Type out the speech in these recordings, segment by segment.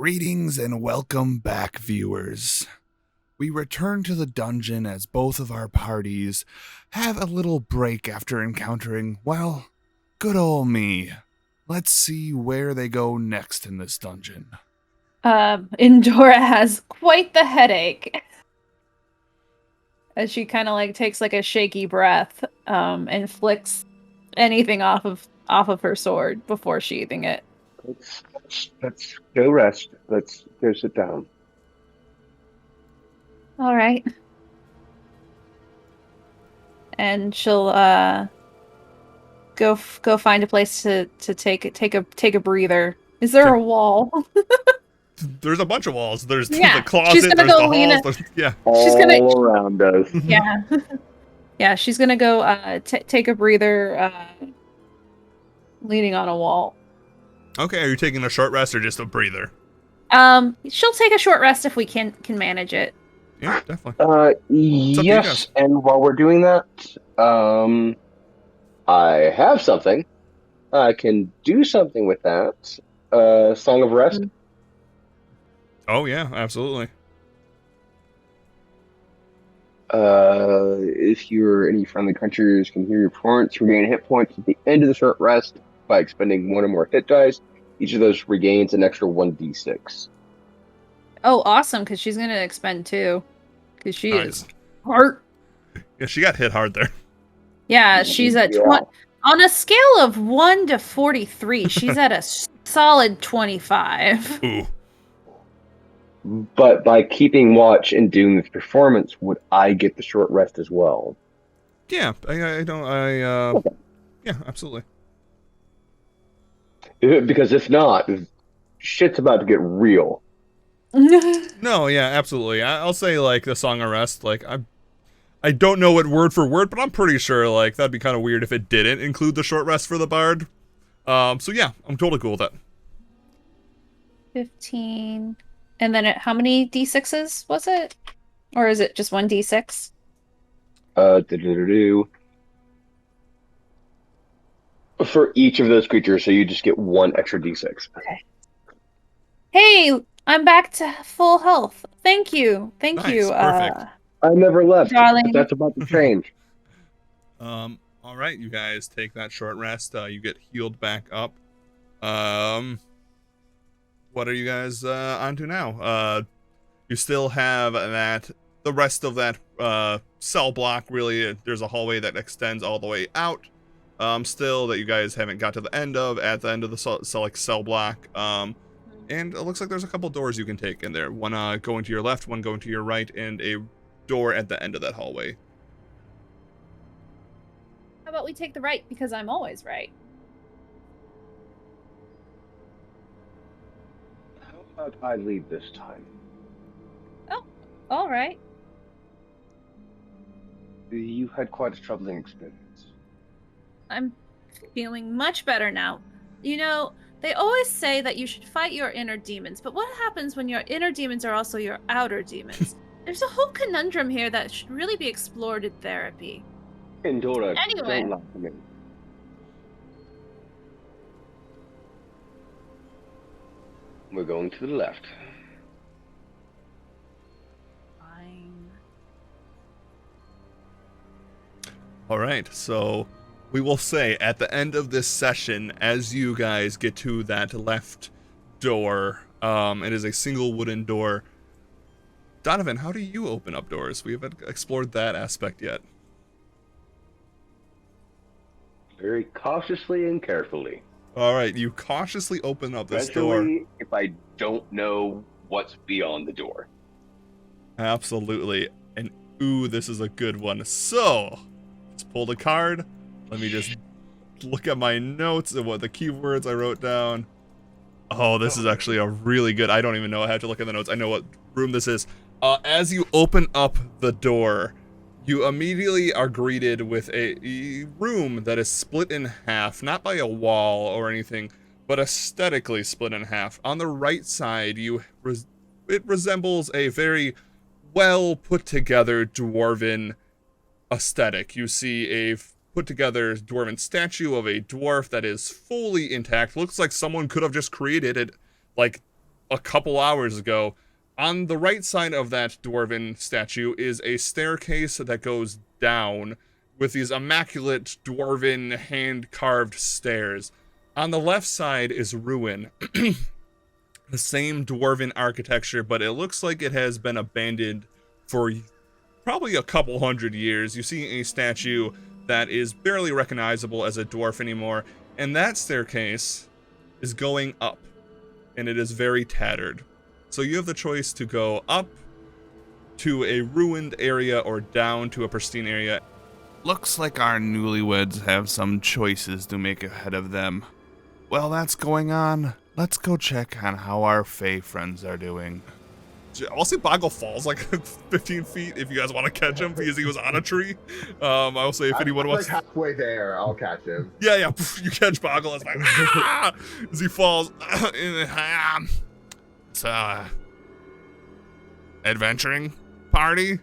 Greetings and welcome back, viewers. We return to the dungeon as both of our parties have a little break after encountering, well, good ol' me. Let's see where they go next in this dungeon. Indora has quite the headache. As she kind of takes a shaky breath, and flicks anything off of her sword before sheathing it. Let's go rest. Let's go sit down. All right. And she'll go find a place to take a breather. Is there a wall? There's a bunch of walls. There's Yeah, the closet, she's gonna there's go the halls. Yeah. She's gonna all around us. Yeah. Yeah, she's gonna go take a breather leaning on a wall. Okay, are you taking a short rest or just a breather? She'll take a short rest if we can manage it. Yeah, definitely. Yes, and while we're doing that, I have something. I can do something with that. Song of Rest. Mm-hmm. Oh yeah, absolutely. If you're any friendly creatures can hear your performance, regain hit points at the end of the short rest by expending one or more hit dice. Each of those regains an extra 1d6. Oh, awesome, because she's gonna expend 2. Because she Nice. is hurt. Yeah, she got hit hard there. Yeah, she's at 20. On a scale of 1 to 43, she's at a solid 25. Ooh. But by keeping watch and doing this performance, would I get the short rest as well? Yeah, yeah, absolutely. Because if not, shit's about to get real. No, yeah, absolutely. I'll say the Song of Rest. I don't know it word for word, but I'm pretty sure that'd be kind of weird if it didn't include the short rest for the bard. So yeah, I'm totally cool with that. 15. And then how many d6s was it? Or is it just 1 d6? For each of those creatures, so you just get 1 extra d6. Okay. Hey, I'm back to full health. Thank you. Thank Nice, you. perfect. I never left, darling. but that's about to change. All right, you guys take that short rest. You get healed back up. What are you guys onto now? You still have the rest of that cell block. Really, there's a hallway that extends all the way out. Still that you guys haven't got to the end of. At the end of the cell block. And it looks like there's a couple doors you can take in there. One going to your left, one going to your right, and a door at the end of that hallway. How about we take the right, because I'm always right. How about I lead this time? Oh, all right. You had quite a troubling experience. I'm feeling much better now. You know, they always say that you should fight your inner demons, but what happens when your inner demons are also your outer demons? There's a whole conundrum here that should really be explored in therapy. Indora, Anyway. don't lie to me. We're going to the left. Fine. All right, so we will say at the end of this session, as you guys get to that left door, it is a single wooden door. Donovan, how do you open up doors? We haven't explored that aspect yet. Very cautiously and carefully. All right, you cautiously open up this door. Especially if I don't know what's beyond the door. Absolutely. And ooh, this is a good one. So, let's pull the card. Let me just look at my notes and what the keywords I wrote down. Oh, this is actually a really good. I don't even know. I have to look at the notes. I know what room this is. As you open up the door, you immediately are greeted with a room that is split in half, not by a wall or anything, but aesthetically split in half. On the right side, it resembles a very well put together dwarven aesthetic. You see a put together dwarven statue of a dwarf that is fully intact. Looks like someone could have just created it like a couple hours ago. On the right side of that dwarven statue is a staircase that goes down with these immaculate dwarven hand-carved stairs. On the left side is ruin. The same dwarven architecture, but it looks like it has been abandoned for probably a couple hundred years. You see a statue that is barely recognizable as a dwarf anymore, and that staircase is going up, and it is very tattered. So you have the choice to go up to a ruined area or down to a pristine area. Looks like our newlyweds have some choices to make ahead of them. While that's going on, let's go check on how our Fae friends are doing. I'll say Boggle falls like 15 feet if you guys want to catch him because he was on a tree. I will say if anyone wants. Like halfway there, I'll catch him. Yeah, you catch Boggle. It's like ah! As he falls. It's adventuring party.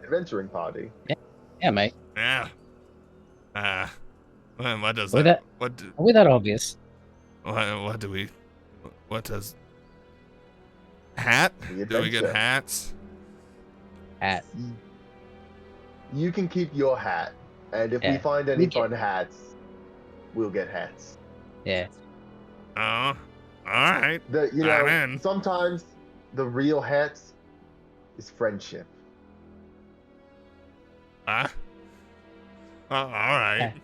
Adventuring party. Yeah, mate. Yeah. What does Are that? we that obvious? What do we? What does? Hat? The Do we get adventure. hats? Hat. You can keep your hat, and if we Yeah, find any we can- fun hats, we'll get hats. Yeah. Oh, all right. You I'm in. sometimes the real hats is friendship. All right. Hat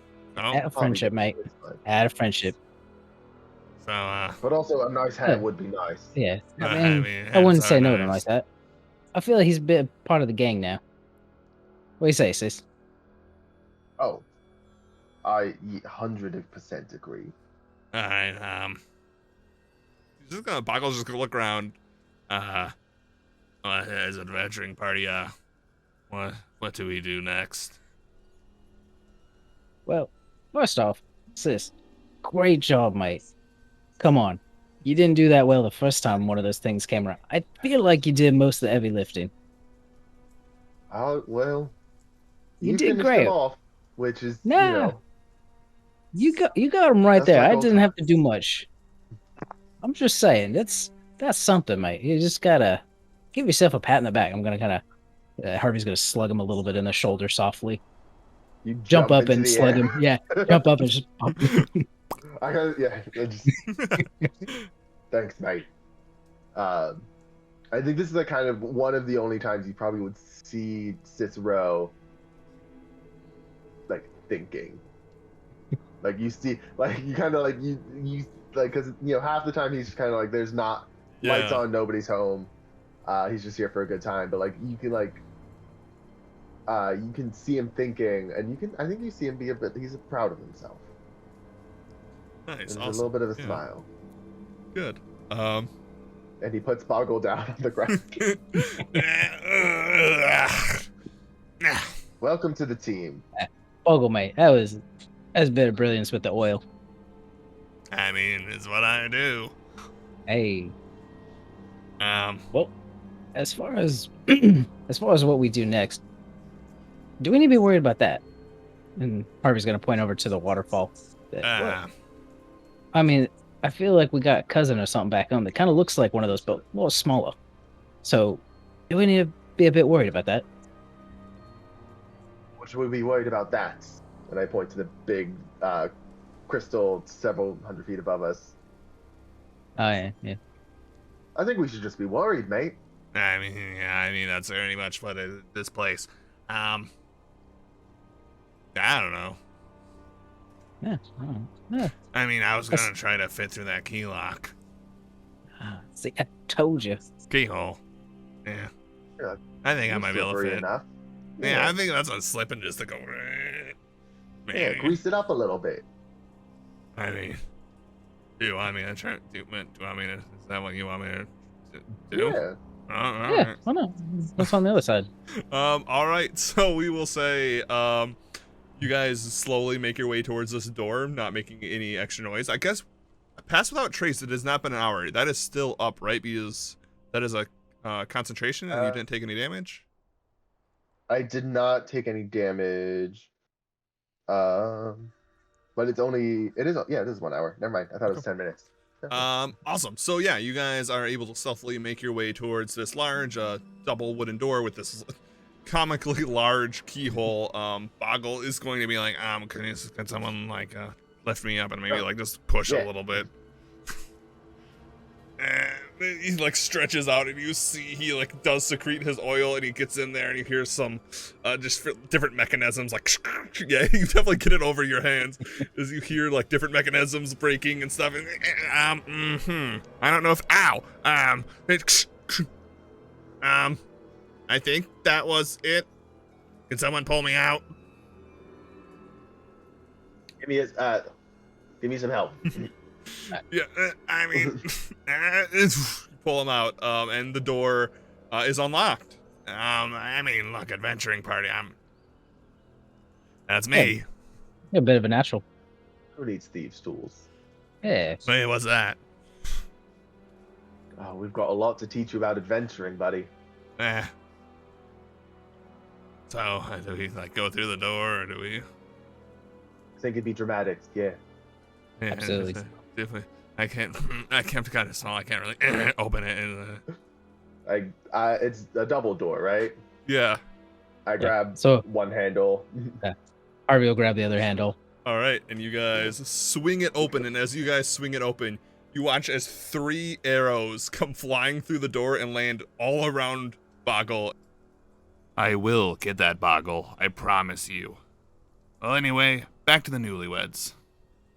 Oh, of friendship, mate. Hat of friendship. so But also, a nice hat Yeah. would be nice. Yeah. I I mean, mean, I wouldn't hats say are no to him nice. like that. I feel like he's a bit part of the gang now. What do you say, sis? Oh, I 100% agree. all right. Boggle's just gonna look around. As an adventuring party. What do we do next? Well, first off, sis, great job, mate. Come on. You didn't do that well the first time one of those things came around. I feel like you did most of the heavy lifting. Well, You did finished great. them off, which is Nah. You got him right That's there. like I old didn't have to times. do much. I'm just saying, that's something, mate. You just gotta give yourself a pat in the back. I'm gonna kind of Harvey's gonna slug him a little bit in the shoulder softly. you Jump up into and the slug air. him. Yeah, jump up and just. I just, thanks, mate. I think this is the kind of one of the only times you probably would see Cicero like thinking. Like you see, like you kind of like you like because half the time he's just kind of like there's not lights on, nobody's home. He's just here for a good time. But like you can see him thinking, and I think you see him be he's proud of himself. Nice. There's Awesome. a little bit of a Yeah. smile. Good. And he puts Boggle down on the ground. Welcome to the team. Bogle, mate. That's a bit of brilliance with the oil. I mean, it's what I do. Hey, Um, well, as far as what we do next, do we need to be worried about that? And Harvey's gonna point over to the waterfall. I mean, I feel like we got a cousin or something back home that kind of looks like one of those, but a little smaller. So, do we need to be a bit worried about that? What should we be worried about that? And I point to the big crystal several hundred feet above us. Oh yeah, yeah. I think we should just be worried, mate. I mean, that's very much what this place. I don't know. Yeah. Yeah. I mean, I was gonna try to fit through that key lock. See, I told you. Keyhole. Yeah. Yeah, I think I might be able to Slippery fit. enough. Yeah, I think that's a slipping just to go. Yeah, Maybe. grease it up a little bit. I mean, do you want me to try? Do you want me to? Is that what you want me to do? Yeah. All Yeah. right. Oh no. What's on the other side? All right. So we will say, you guys slowly make your way towards this door, not making any extra noise. I guess, pass without trace. It has not been an hour. That is still up, right? Because that is a concentration, and you didn't take any damage. I did not take any damage. But it is 1 hour. Never mind. I thought it was 10 minutes. Awesome. So yeah, you guys are able to stealthily make your way towards this large double wooden door with this comically large keyhole. Boggle is going to be like, can someone like lift me up and maybe like just push a little bit? And he like stretches out and you see he like does secrete his oil and he gets in there and you hear some just different mechanisms like yeah, you definitely get it over your hands as you hear like different mechanisms breaking and stuff. And, I don't know if I think that was it. Can someone pull me out? Give me some help. Yeah, I mean, pull him out, and the door is unlocked. I mean, look, adventuring party. That's me. You're a bit of a natural. Who needs thieves' tools? Yeah. Hey, what's that? Oh, we've got a lot to teach you about adventuring, buddy. So, do we like go through the door, or do we? I think it'd be dramatic, yeah. Absolutely. Definitely. I can't kind of small. I can't really open it. And, It's a double door, right? yeah. I grab So one handle. Harvey will grab the other handle. All right, and you guys swing it open, and as you guys swing it open, you watch as 3 arrows come flying through the door and land all around Boggle. I will get that, Boggle. I promise you. Well, anyway, back to the newlyweds.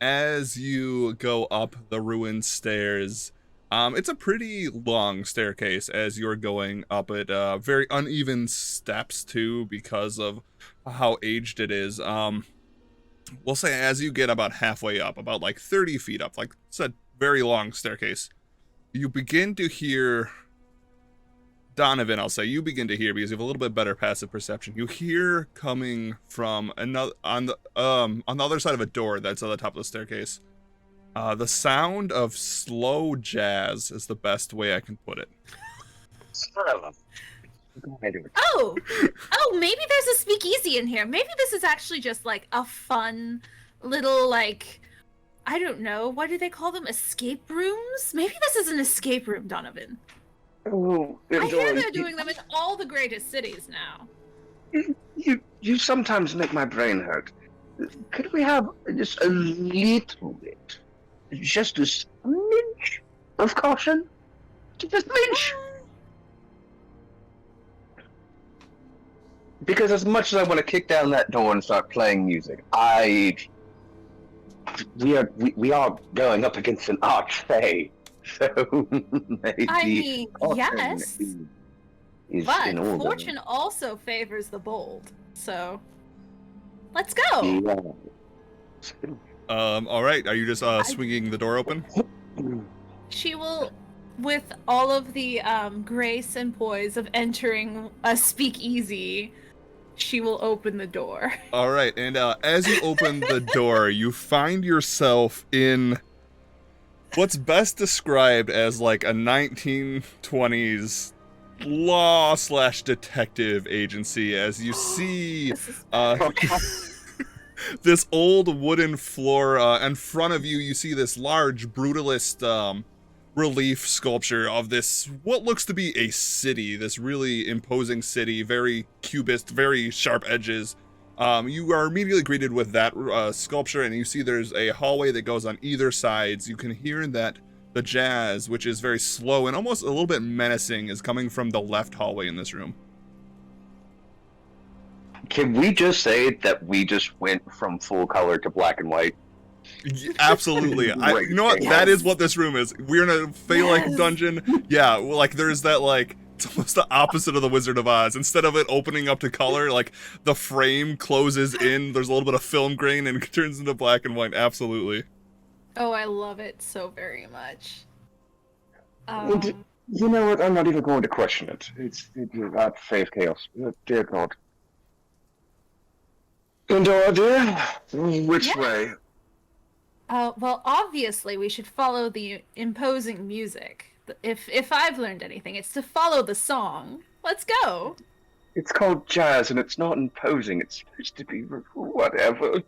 As you go up the ruined stairs, it's a pretty long staircase as you're going up it, very uneven steps too because of how aged it is. We'll say as you get about halfway up, about like 30 feet up, like it's a very long staircase, you begin to hear Donovan, I'll say you begin to hear because you have a little bit better passive perception. You hear coming from another on the other side of a door that's at the top of the staircase. The sound of slow jazz is the best way I can put it. Oh, maybe there's a speakeasy in here. Maybe this is actually just like a fun little like, I don't know, what do they call them? Escape rooms? Maybe this is an escape room, Donovan. Oh, I hear they're doing them in all the greatest cities now. You sometimes make my brain hurt. Could we have just a little bit, just a smidge of caution? Just a smidge. Because as much as I want to kick down that door and start playing music, we are going up against an archfey. So maybe I mean, yes, is but in order. fortune also favors the bold. So let's go. Yeah. All right, are you just swinging the door open? She will, with all of the grace and poise of entering a speakeasy, she will open the door. All right, and as you open the door, you find yourself in what's best described as like a 1920s law/detective agency, as you see this old wooden floor. In front of you, you see this large brutalist relief sculpture of this, what looks to be a city, this really imposing city, very cubist, very sharp edges. You are immediately greeted with that sculpture, and you see there's a hallway that goes on either sides. You can hear that the jazz, which is very slow and almost a little bit menacing, is coming from the left hallway in this room. Can we just say that we just went from full color to black and white? Absolutely. You know what? Yes. That is what this room is. We're in a Fey-like dungeon. Yeah, well, like there's that like, it's almost the opposite of the Wizard of Oz. Instead of it opening up to color, like the frame closes in, there's a little bit of film grain and it turns into black and white. Absolutely. Oh, I love it so very much. You know what? I'm not even going to question it. It's not Faith Chaos. Dear God. And dear, which Yeah. way? Well, obviously we should follow the imposing music. If I've learned anything, it's to follow the song. Let's go. It's called jazz, and it's not imposing. It's supposed to be whatever.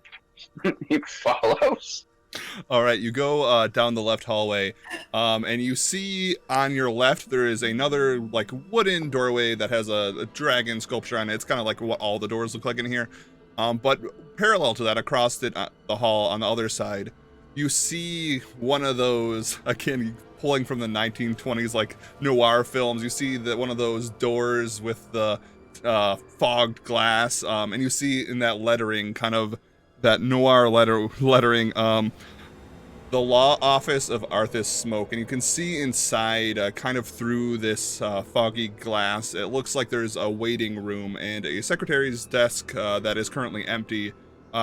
It follows. All right, you go down the left hallway, and you see on your left there is another like wooden doorway that has a dragon sculpture on it. It's kind of like what all the doors look like in here. But parallel to that, across the hall on the other side, you see one of those, again, pulling from the 1920s like noir films. You see that one of those doors with the fogged glass, and you see in that lettering, kind of that noir lettering, the law office of Arthas Smoke, and you can see inside, kind of through this foggy glass, it looks like there's a waiting room and a secretary's desk that is currently empty.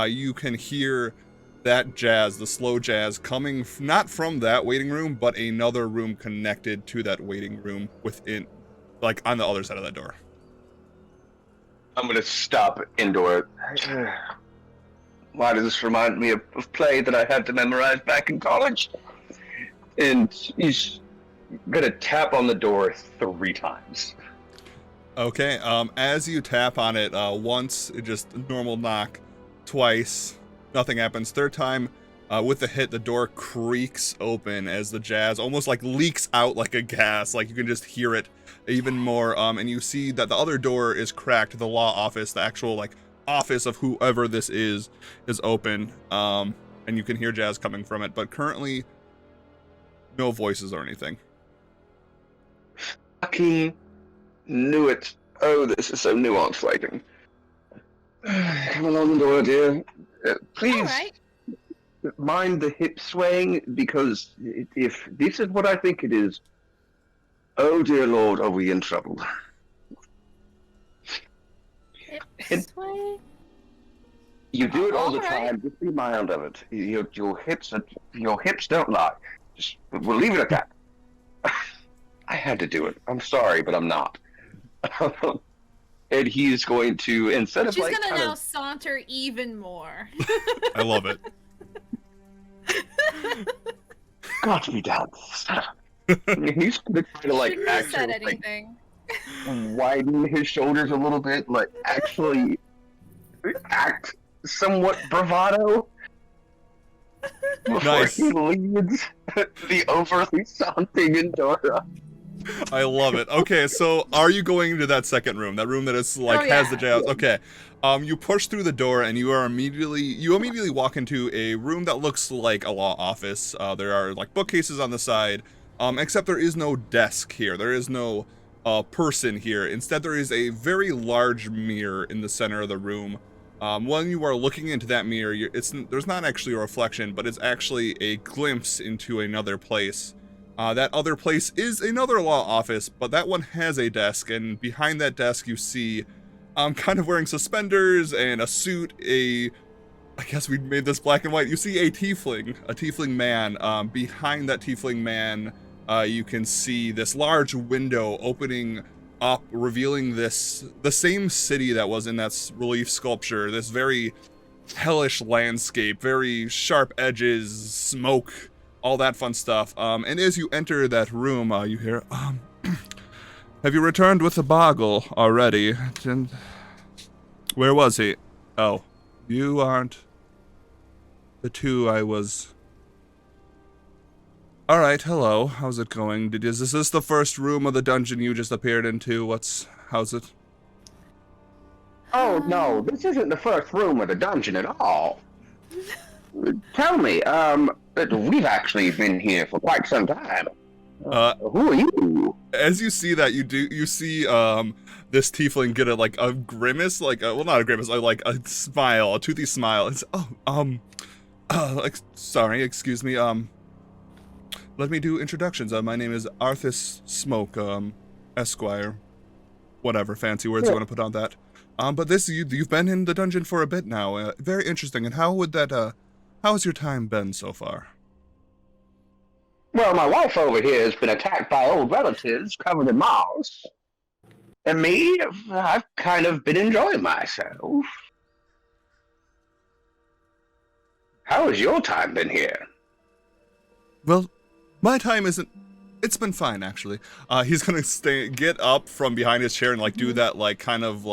You can hear that jazz, the slow jazz, coming not from that waiting room, but another room connected to that waiting room within, like on the other side of that door. I'm gonna stop indoor. Why does this remind me of play that I had to memorize back in college? And he's gonna tap on the door 3 times. Okay, as you tap on it, once, it just normal knock, twice, nothing happens. 3rd time, with the hit, the door creaks open as the jazz almost like leaks out like a gas, like you can just hear it even more, and you see that the other door is cracked. The law office, the actual like office of whoever this is open, and you can hear jazz coming from it, but currently no voices or anything. Fucking knew it. Oh, this is so nuanced lighting. Come along the door, dear. Please. All right. Mind the hip swaying, because if this is what I think it is, oh dear Lord, are we in trouble? This way. You do it all the All right. time. Just be mild of it. Your hips don't lie. Just we'll leave it at that. I had to do it. I'm sorry, but I'm not. And he's going to, instead of She's like gonna kind now of, saunter even more. I love it. got to be down. He's gonna try to like Shouldn't have said actually like, anything. widen his shoulders a little bit, like actually act somewhat bravado before Nice. he leads the overly saunting Endora. I love it. Okay, so are you going into that second room? That room that is like Oh, has the yeah. jazz. Okay. You push through the door and you immediately walk into a room that looks like a law office. There are like bookcases on the side. Except there is no desk here. There is no person here. Instead, there is a very large mirror in the center of the room. When you are looking into that mirror, there's not actually a reflection, but it's actually a glimpse into another place. That other place is another law office, but that one has a desk, and behind that desk you see, kind of wearing suspenders and a suit, I guess we made this black and white. You see a tiefling man. Behind that tiefling man, you can see this large window opening up, revealing the same city that was in that relief sculpture, this very hellish landscape, very sharp edges, smoke, all that fun stuff. And as you enter that room, you hear, have you returned with the boggle already? Where was he? Oh, you aren't the two I was... Alright, hello, how's it going? Is this the first room of the dungeon you just appeared into? How's it? Oh no, this isn't the first room of the dungeon at all. Tell me, we've actually been here for quite some time. Who are you? As you see that, you see this tiefling get a grimace, well, not a grimace, like a smile, a toothy smile. It's sorry, excuse me, let me do introductions. My name is Arthas Smoke, Esquire. Whatever fancy words you want to put on that. But you've been in the dungeon for a bit now. Very interesting. And how has your time been so far? Well, my wife over here has been attacked by old relatives covered in moss. And me, I've kind of been enjoying myself. How has your time been here? Well, my time it's been fine, actually. He's gonna get up from behind his chair and do that kind of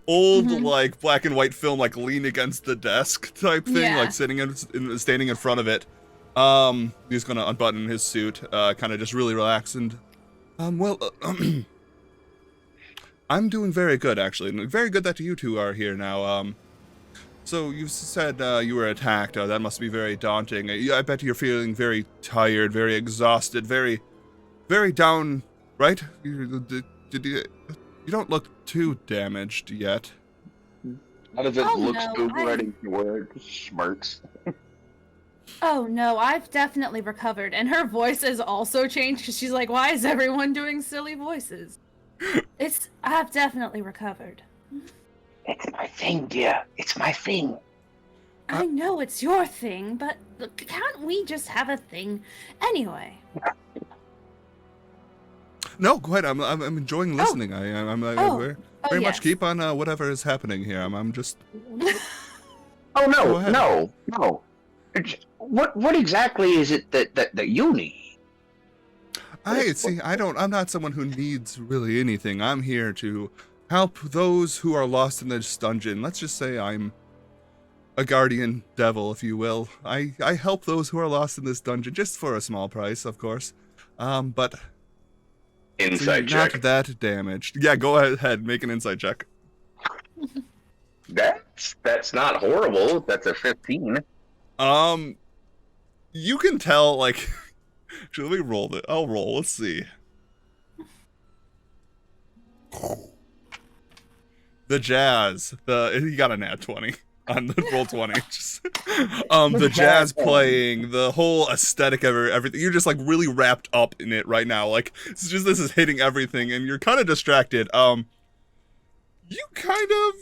old Mhm. like black and white film, like lean against the desk type thing, Yeah. like standing in front of it. He's gonna unbutton his suit, kind of just really relax and, I'm doing very good actually, and very good that you two are here now. So you said you were attacked. That must be very daunting. I bet you're feeling very tired, very exhausted, very, very down. Right? You don't look too damaged yet. How does it Oh, look no, so I- ready to wear? Smirks. Oh no, I've definitely recovered. And her voice has also changed because she's like, why is everyone doing silly voices? I've definitely recovered. It's my thing, dear. It's my thing. I know it's your thing, but look, can't we just have a thing anyway? No, quite. I'm enjoying listening. I'm very yes. much keep on whatever is happening here. I'm just. Oh Go no, ahead. no. What exactly is it that you need? I'm not someone who needs really anything. I'm here to help those who are lost in this dungeon. Let's just say I'm a guardian devil, if you will. I help those who are lost in this dungeon, just for a small price, of course. But so you're Inside check. not that damaged. Yeah, go ahead, make an insight check. That's not horrible. That's a 15. You can tell, like, actually, let me roll it. I'll roll. Let's see. The jazz. He got a nat 20 on the roll 20. Just, the jazz playing, the whole aesthetic of everything. You're just like really wrapped up in it right now. Like it's just this is hitting everything, and you're kind of distracted. You kind of.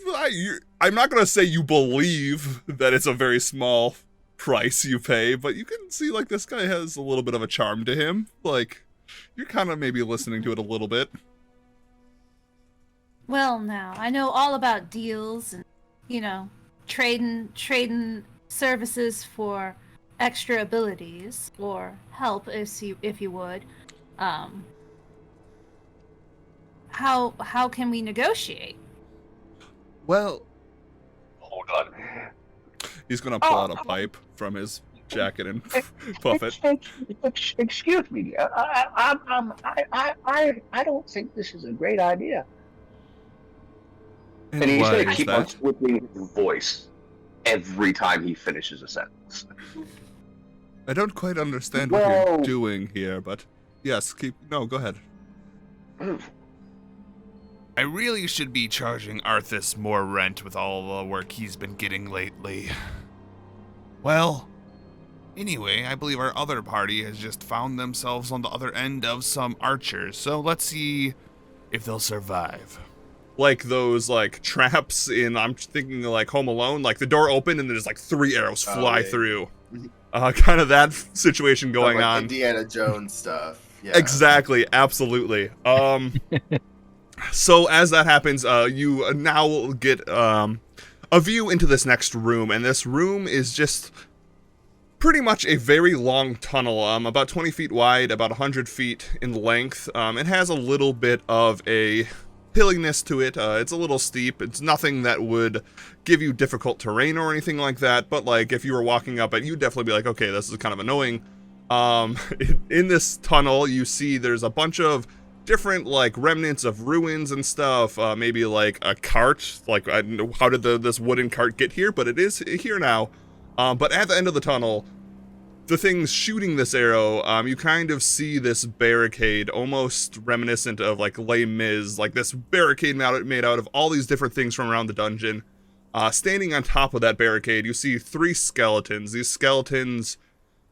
I'm not gonna say you believe that it's a very small price you pay, but you can see like this guy has a little bit of a charm to him. Like you're kind of maybe listening to it a little bit. Well, now I know all about deals and, trading services for extra abilities or help, if you would. How can we negotiate? Well, Hold on. he's gonna pull out a pipe from his jacket and puff it. Excuse me. I don't think this is a great idea. And he's why going to is keep on that? switching his voice every time he finishes a sentence. I don't quite understand what Well- you're doing here, but yes, go ahead. I really should be charging Arthas more rent with all the work he's been getting lately. Well, anyway, I believe our other party has just found themselves on the other end of some archers, so let's see if they'll survive. Like those like traps in I'm thinking like Home Alone, like the door opened and there's like 3 arrows fly yeah. through. Kind of that situation going like on. Indiana Jones stuff. Yeah. Exactly, absolutely. So as that happens, you now get a view into this next room, and this room is just pretty much a very long tunnel, about 20 feet wide, about 100 feet in length. It has a little bit of a hilliness to it. It's a little steep. It's nothing that would give you difficult terrain or anything like that, but like if you were walking up it, you'd definitely be like, okay, this is kind of annoying. In this tunnel, you see there's a bunch of different like remnants of ruins and stuff, maybe like a cart, like I don't know how did this wooden cart get here, but it is here now. But at the end of the tunnel, the thing's shooting this arrow, you kind of see this barricade, almost reminiscent of like Les Mis, like this barricade made out of all these different things from around the dungeon. Standing on top of that barricade, you see 3 skeletons. These skeletons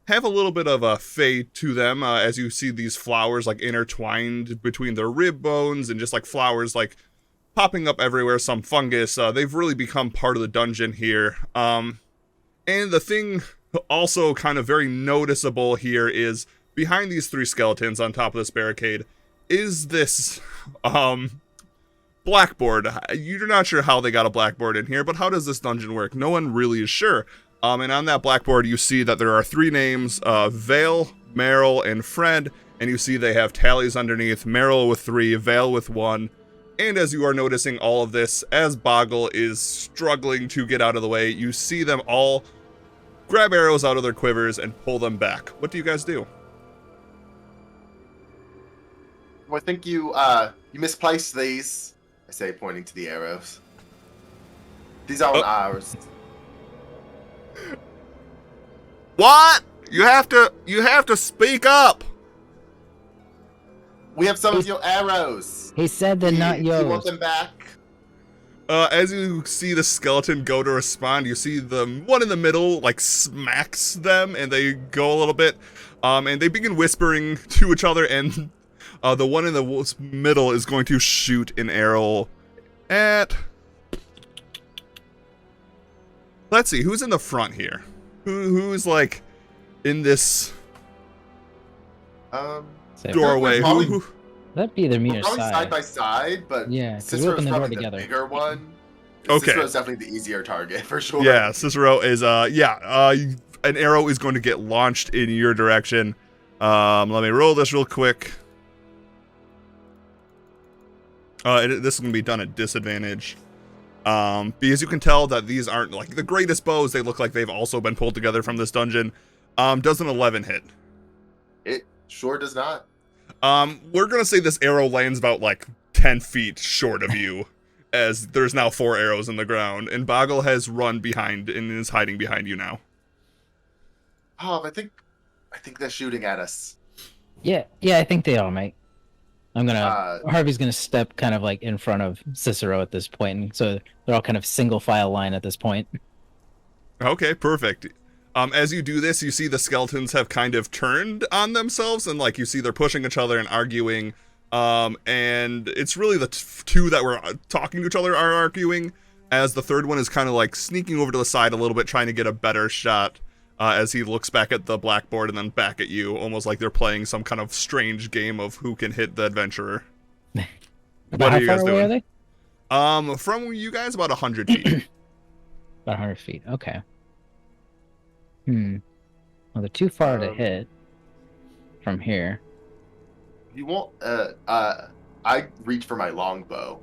have a little bit of a fade to them, as you see these flowers like intertwined between their rib bones and just like flowers like popping up everywhere, some fungus. They've really become part of the dungeon here. And the thing also kind of very noticeable here is behind these 3 skeletons on top of this barricade is this blackboard. You're not sure how they got a blackboard in here, but how does this dungeon work? No one really is sure. And on that blackboard, you see that there are 3 names, Vale, Meryl, and Fred, and you see they have tallies underneath, Meryl with 3, Vale with 1, And as you are noticing all of this, as Boggle is struggling to get out of the way, you see them all grab arrows out of their quivers and pull them back. What do you guys do? Well, I think you misplaced these. I say, pointing to the arrows. These aren't ours. What? You have to speak up. We have some of your arrows. He said they're not Do you want yours. them back? As you see the skeleton go to respond, you see the one in the middle like smacks them, and they go a little bit, and they begin whispering to each other, and the one in the middle is going to shoot an arrow at... Let's see, who's in the front here? Who's like in this doorway? Probably- That'd be either me We're or probably Sai. side by side, but Yeah, 'cause we Cicero's opened the door probably together. the bigger one. Okay. Cicero's definitely the easier target for sure. Yeah, Cicero is an arrow is going to get launched in your direction. Let me roll this real quick. This is going to be done at disadvantage. Because you can tell that these aren't like the greatest bows. They look like they've also been pulled together from this dungeon. Does an 11 hit? It sure does not. We're going to say this arrow lands about like 10 feet short of you, as there's now 4 arrows in the ground, and Boggle has run behind and is hiding behind you now. I think they're shooting at us. Yeah, I think they are, mate. Harvey's gonna step kind of like in front of Cicero at this point, and so they're all kind of single file line at this point. Okay, perfect. As you do this, you see the skeletons have kind of turned on themselves, and like you see they're pushing each other and arguing. And it's really the two that were talking to each other are arguing, as the third one is kind of like sneaking over to the side a little bit, trying to get a better shot. As he looks back at the blackboard and then back at you, almost like they're playing some kind of strange game of who can hit the adventurer. What are you guys doing? Are they? From you guys, about 100 feet. About 100 feet. Okay. Well, they're too far to hit from here. You won't. I reach for my longbow.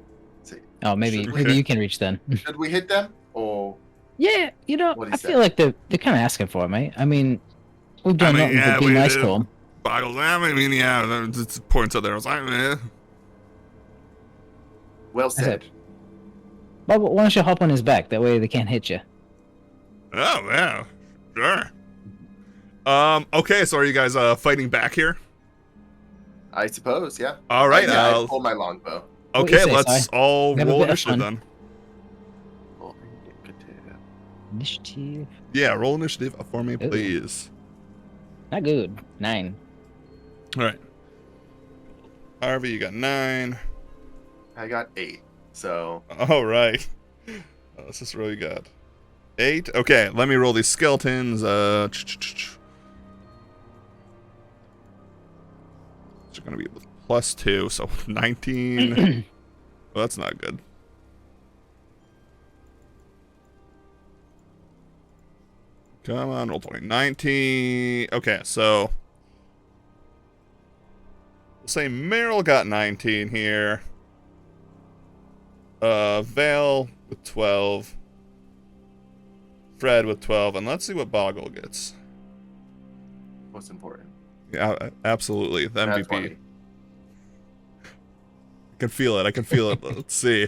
Oh, maybe Okay. you can reach then. Should we hit them or? Yeah, What he I said. feel like they're kind of asking for it, mate. I mean, we've done nothing but be nice to them. Boggles, I mean, yeah, it points out there. I was like, eh. Well said. Well, why don't you hop on his back? That way they can't hit you. Oh, yeah, sure. Okay, so are you guys fighting back here? I suppose, yeah. All right, Yeah, I pull my longbow. What do you okay, say, let's Si? all Have a roll bit of initiative fun. then. Initiative. Yeah, roll initiative for me, Ooh. please. Not good. 9. All right. Harvey, you got 9. I got 8. So All right. Cicero, you got 8. Okay, let me roll these skeletons. It's going to be +2, so 19. Well, that's not good. Come on, roll 20. 19. Okay, so we'll say Meryl got 19 here. Vale with 12. Fred with 12. And let's see what Boggle gets. what's important? Yeah, absolutely. The Nat MVP. 20. I can feel it. I can feel it. Let's see.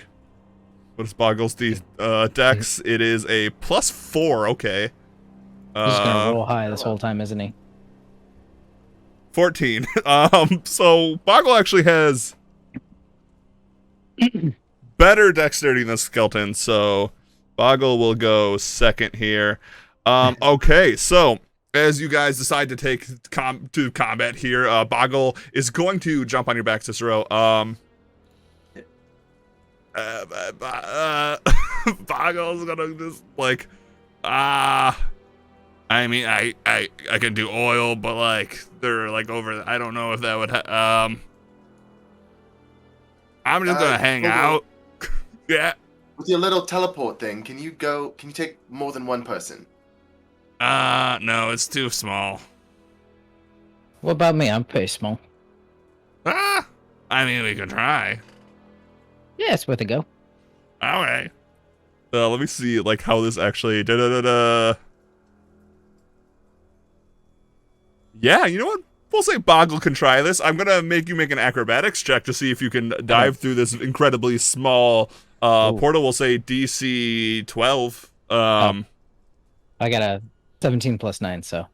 What is Boggle's dex? It is a +4. Okay. He's just gonna roll high this whole time, isn't he? 14. So Boggle actually has better dexterity than Skeleton, so Boggle will go second here. Okay, so as you guys decide to take to combat here, Boggle is going to jump on your back, Cicero. Boggle's gonna just like, I mean, I can do oil, but like they're like over. I don't know if that would. I'm just gonna hang hold on. out. Yeah. With your little teleport thing, can you take more than one person? No, it's too small. What about me? I'm pretty small. I mean, we could try. Yeah, it's worth a go. All right. Let me see, like, how this actually... Yeah, you know what? We'll say Boggle can try this. I'm going to make you make an acrobatics check to see if you can dive through this incredibly small portal. We'll say DC 12. I got a 17 plus 9, so...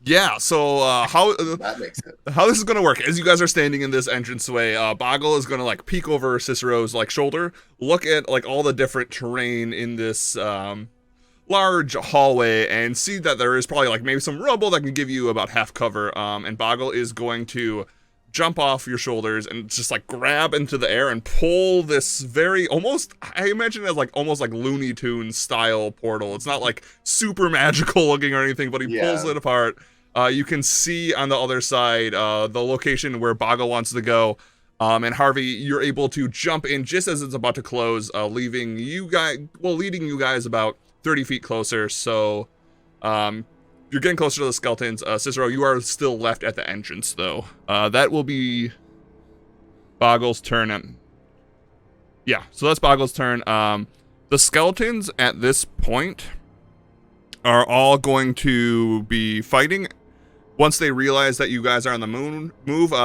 Yeah, so how That makes sense. how this is gonna work? As you guys are standing in this entranceway, Boggle is gonna like peek over Cicero's like shoulder, look at like all the different terrain in this large hallway, and see that there is probably like maybe some rubble that can give you about half cover. And Boggle is going to jump off your shoulders and just like grab into the air and pull this very almost, I imagine it as like almost like Looney Tunes style portal. It's not like super magical looking or anything, but he pulls it apart. You can see on the other side the location where Boggle wants to go. And Harvey, you're able to jump in just as it's about to close, leading you guys about 30 feet closer. So you're getting closer to the skeletons. Cicero, you are still left at the entrance, though. That will be Boggle's turn. Yeah, so that's Boggle's turn. The skeletons at this point are all going to be fighting. Once they realize that you guys are on the move,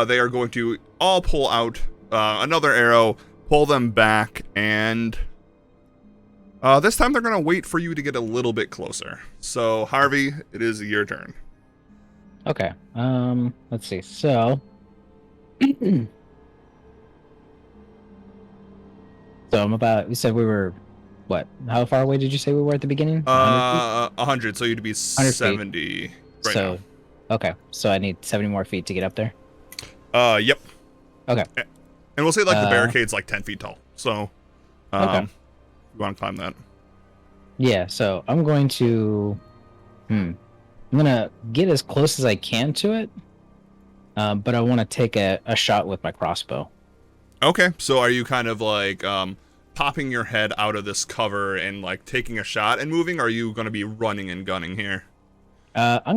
they are going to all pull out another arrow, pull them back, and this time they're going to wait for you to get a little bit closer. So, Harvey, it is your turn. Okay. Let's see. So, I'm about. You said we were, what? How far away did you say we were at the beginning? 100. So you'd be 70 right now. Okay. So I need 70 more feet to get up there. Yep. Okay. And we'll say like the barricade's like 10 feet tall. So, okay. You want to climb that? Yeah, so I'm going to I'm gonna get as close as I can to it, but I want to take a shot with my crossbow. Okay, so are you kind of like popping your head out of this cover and like taking a shot and moving, or are you going to be running and gunning here?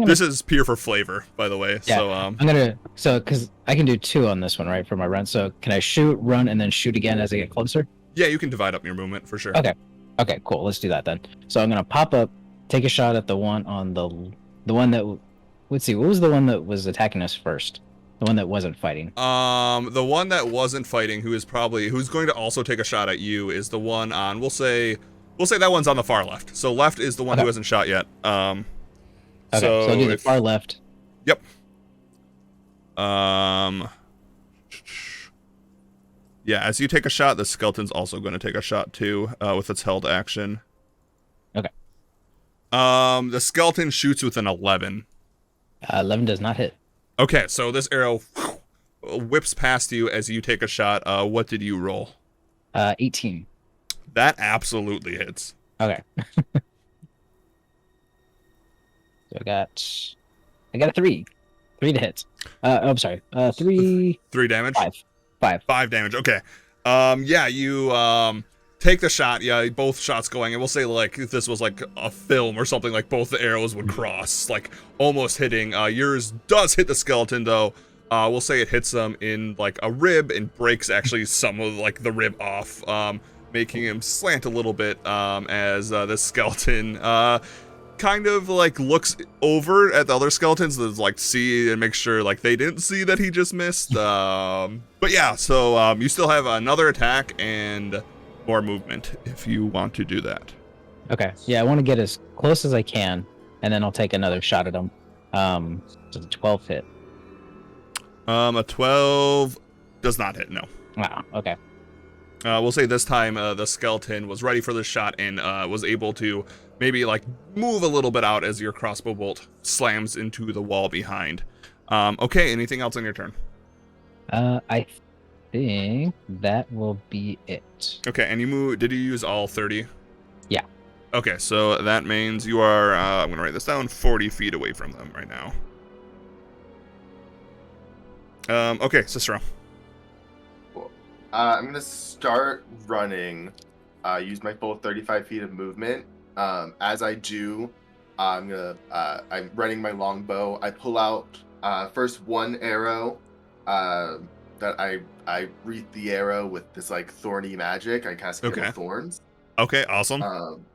This is pure for flavor, by the way. Yeah, so because I can do 2 on this one, right, for my run. So can I shoot, run, and then shoot again as I get closer? Yeah, you can divide up your movement for sure. Okay, cool. Let's do that then. So I'm gonna pop up, take a shot at the one on the one that. Let's see, what was the one that was attacking us first? The one that wasn't fighting. The one that wasn't fighting, who's going to also take a shot at you, is the one on. We'll say that one's on the far left. So left is the one who hasn't shot yet. Okay, so I'll do the far left. Yep. Yeah, as you take a shot, the skeleton's also going to take a shot too, with its held action. Okay. The skeleton shoots with an 11. 11 does not hit. Okay, so this arrow whips past you as you take a shot. What did you roll? 18. That absolutely hits. Okay. So I got a 3. 3 to hit. I'm sorry. 3. 3 damage? 5. 5 damage. Okay. Yeah, you take the shot. Yeah, both shots going. And we'll say like if this was like a film or something, like both the arrows would cross, like almost hitting. Yours does hit the skeleton though. We'll say it hits him in like a rib and breaks actually some of like the rib off, making him slant a little bit as the skeleton kind of like looks over at the other skeletons to like see and make sure like they didn't see that he just missed. But yeah, so you still have another attack and more movement if you want to do that. Okay. Yeah, I want to get as close as I can, and then I'll take another shot at him. Does a 12 hit? A 12 does not hit, no. Wow, okay. We'll say this time the skeleton was ready for the shot and was able to maybe like move a little bit out as your crossbow bolt slams into the wall behind. Okay, anything else on your turn? I think that will be it. Okay, and you move. Did you use all 30? Yeah. Okay, so that means you are, I'm going to write this down, 40 feet away from them right now. Okay, Cicero. Cool. I'm going to start running, use my full 35 feet of movement. As I do, I'm running my longbow. I pull out first one arrow, that I wreath the arrow with this like thorny magic. I cast it with thorns. Okay, awesome. And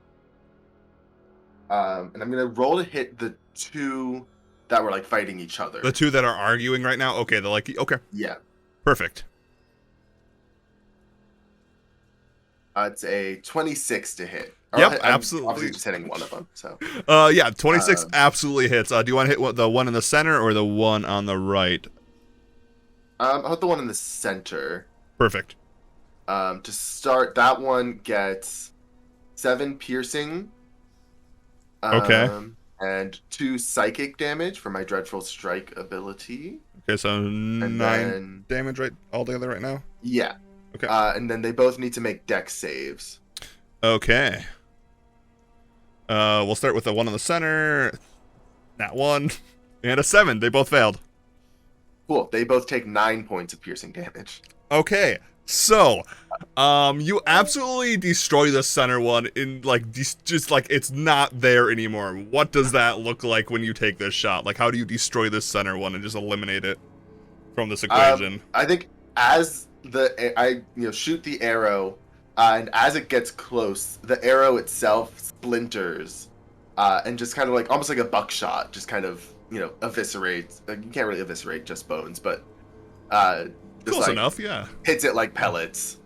I'm gonna roll to hit the two that were like fighting each other. The two that are arguing right now. Okay, they're like okay. Yeah. Perfect. It's a 26 to hit. Yep, absolutely. Obviously just hitting one of them. So. Yeah, 26 absolutely hits. Do you want to hit the one in the center or the one on the right? I'll hit the one in the center. Perfect. To start, that one gets 7 piercing. Okay. And 2 psychic damage for my Dreadful Strike ability. Okay, so 9 damage right altogether right now? Yeah. Okay. And then they both need to make dex saves. Okay. We'll start with the one in the center. That one. And a 7. They both failed. Cool. They both take 9 points of piercing damage. Okay. So, you absolutely destroy the center one in like just like it's not there anymore. What does that look like when you take this shot? Like, how do you destroy this center one and just eliminate it from this equation? I think as I shoot the arrow, and as it gets close, the arrow itself splinters, and just kind of like almost like a buckshot, just kind of eviscerates. You can't really eviscerate just bones, but just close like, enough, yeah. Hits it like pellets,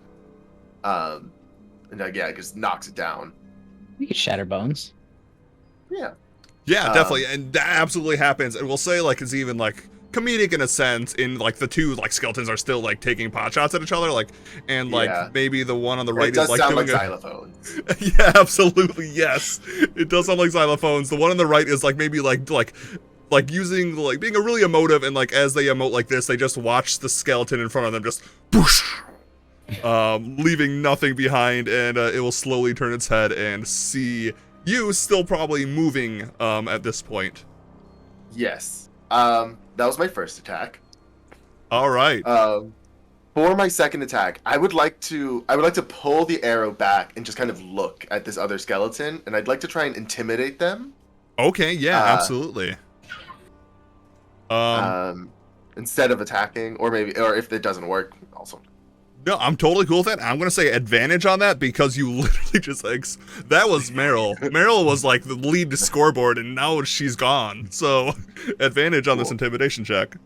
and yeah, it just knocks it down. You could shatter bones. Yeah. Yeah, definitely, and that absolutely happens. And we'll say like it's even like comedic in a sense in like the two like skeletons are still like taking pot shots at each other, like and like maybe the one on the right is like sound doing like xylophones. Yeah, absolutely, yes. It does sound like xylophones. The one on the right is like maybe like using like being a really emotive, and like as they emote like this, they just watch the skeleton in front of them just boosh, leaving nothing behind, and it will slowly turn its head and see you still probably moving at this point. Yes. That was my first attack. All right. For my second attack, I would like to pull the arrow back and just kind of look at this other skeleton, and I'd like to try and intimidate them. Okay, yeah, absolutely. Instead of attacking, or if it doesn't work, also. No, I'm totally cool with that. I'm gonna say advantage on that because you literally just like that was Meryl. Meryl was like the lead to scoreboard, and now she's gone. So advantage on this intimidation check.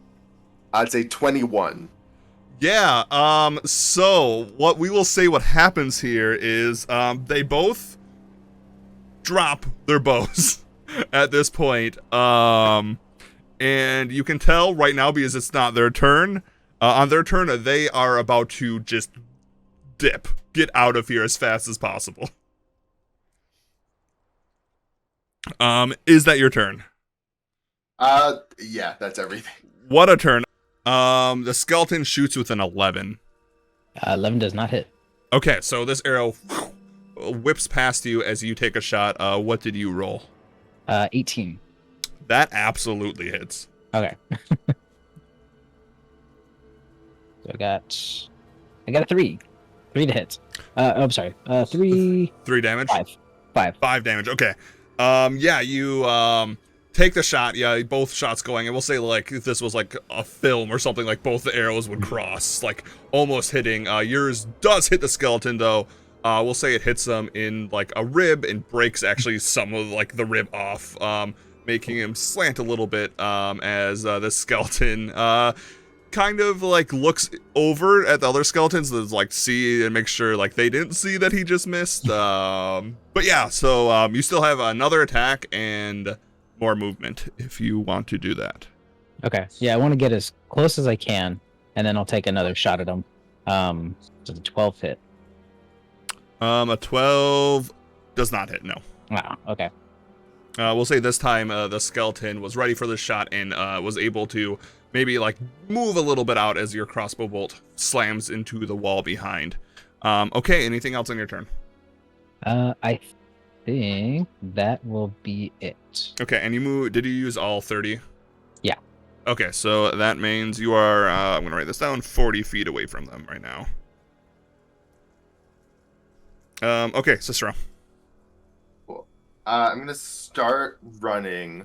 I'd say 21. Yeah. So what we will say what happens here is they both drop their bows at this point. And you can tell right now because it's not their turn. On their turn, they are about to just get out of here as fast as possible. Is that your turn? Yeah, that's everything. What a turn. The skeleton shoots with an 11. 11 does not hit. Okay, so this arrow whips past you as you take a shot. What did you roll? 18. That absolutely hits. Okay. So I got a 3. 3 to hit. I'm sorry. 3. 3 damage? 5. 5 damage. Okay. Yeah, you take the shot. Yeah, both shots going. And we'll say like if this was like a film or something, like both the arrows would cross, like almost hitting. Yours does hit the skeleton though. We'll say it hits him in like a rib and breaks actually some of like the rib off, making him slant a little bit as the skeleton kind of like looks over at the other skeletons to like see and make sure like they didn't see that he just missed. But yeah, so you still have another attack and more movement if you want to do that. Okay. Yeah, I want to get as close as I can, and then I'll take another shot at him. So the 12 hit. A 12 does not hit, no. Wow, okay. We'll say this time the skeleton was ready for the shot and was able to maybe like move a little bit out as your crossbow bolt slams into the wall behind. Okay, anything else on your turn? I think that will be it. Okay, and you move. Did you use all 30? Yeah. Okay, so that means you are, I'm going to write this down, 40 feet away from them right now. Okay, Cicero. Cool. I'm going to start running,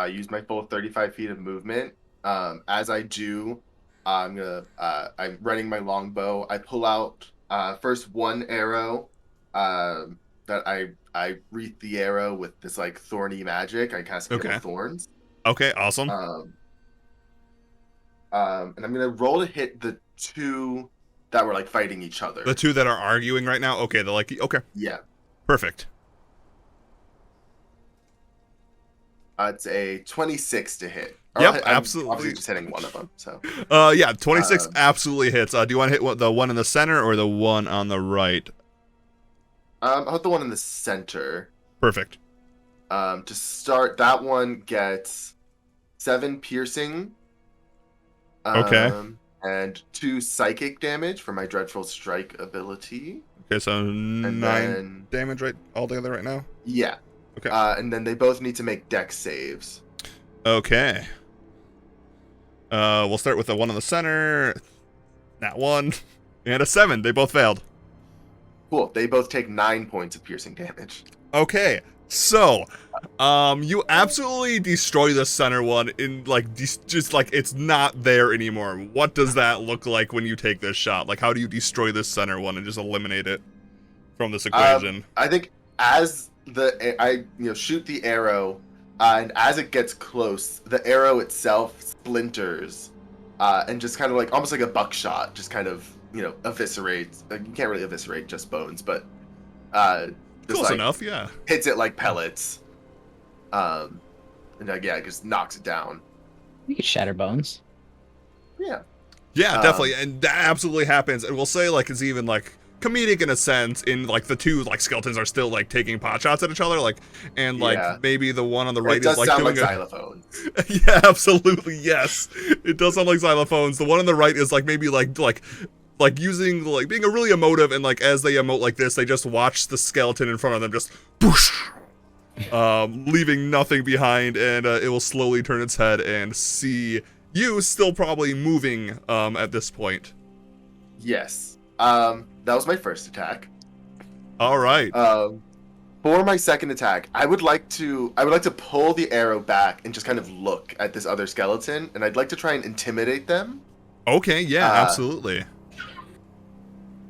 use my full 35 feet of movement. As I do, I'm running my longbow. I pull out first one arrow that I wreath the arrow with this like thorny magic. I cast Hail of Thorns. Okay, awesome. And I'm gonna roll to hit the two that were like fighting each other. The two that are arguing right now. Okay, they're like okay. Yeah. Perfect. It's a 26 to hit. Yep, I'm absolutely. obviously just hitting one of them. So. Yeah, 26 absolutely hits. Do you want to hit the one in the center or the one on the right? I'll hit the one in the center. Perfect. To start, that one gets 7 piercing. Okay. And 2 psychic damage for my Dreadful Strike ability. Okay, so 9 damage right altogether right now? Yeah. Okay. And then they both need to make dex saves. Okay. We'll start with the one in the center. That one. And a 7. They both failed. Cool. They both take 9 points of piercing damage. Okay. So, you absolutely destroy the center one in like just like it's not there anymore. What does that look like when you take this shot? Like, how do you destroy this center one and just eliminate it from this equation? I think as I shoot the arrow, and as it gets close, the arrow itself splinters, and just kind of like almost like a buckshot, just kind of eviscerates. You can't really eviscerate just bones, but just, close like, enough, yeah. Hits it like pellets, and it just knocks it down. You could shatter bones. Yeah. Yeah, definitely, and that absolutely happens. And we'll say like it's even like comedic in a sense in like the two like skeletons are still like taking pot shots at each other, like and like maybe the one on the right is like sound doing like xylophones. Yeah, absolutely, yes. It does sound like xylophones. The one on the right is like maybe like using like being a really emotive, and like as they emote like this, they just watch the skeleton in front of them just whoosh, leaving nothing behind, and it will slowly turn its head and see you still probably moving at this point. Yes. That was my first attack. All right. For my second attack, I would like to pull the arrow back and just kind of look at this other skeleton, and I'd like to try and intimidate them. Okay, yeah, absolutely.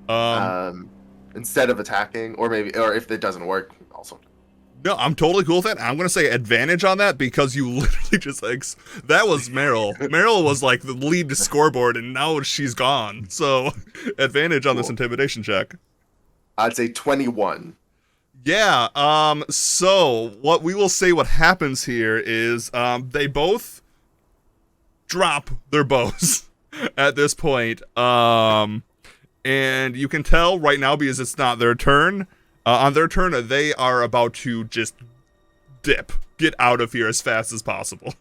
Instead of attacking, or if it doesn't work, also. No, I'm totally cool with that. I'm gonna say advantage on that because you literally just like that was Meryl. Meryl was like the lead scoreboard, and now she's gone. So advantage on this intimidation check. I'd say 21. Yeah. So what we will say what happens here is they both drop their bows at this point. And you can tell right now because it's not their turn. On their turn, they are about to just get out of here as fast as possible.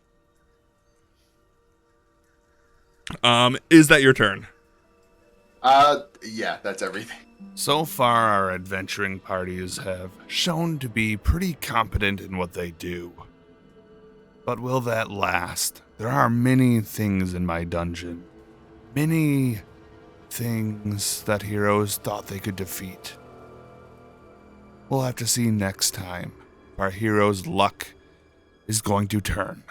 Is that your turn? Yeah, that's everything. So far, our adventuring parties have shown to be pretty competent in what they do. But will that last? There are many things in my dungeon. Many things that heroes thought they could defeat. We'll have to see next time if our hero's luck is going to turn.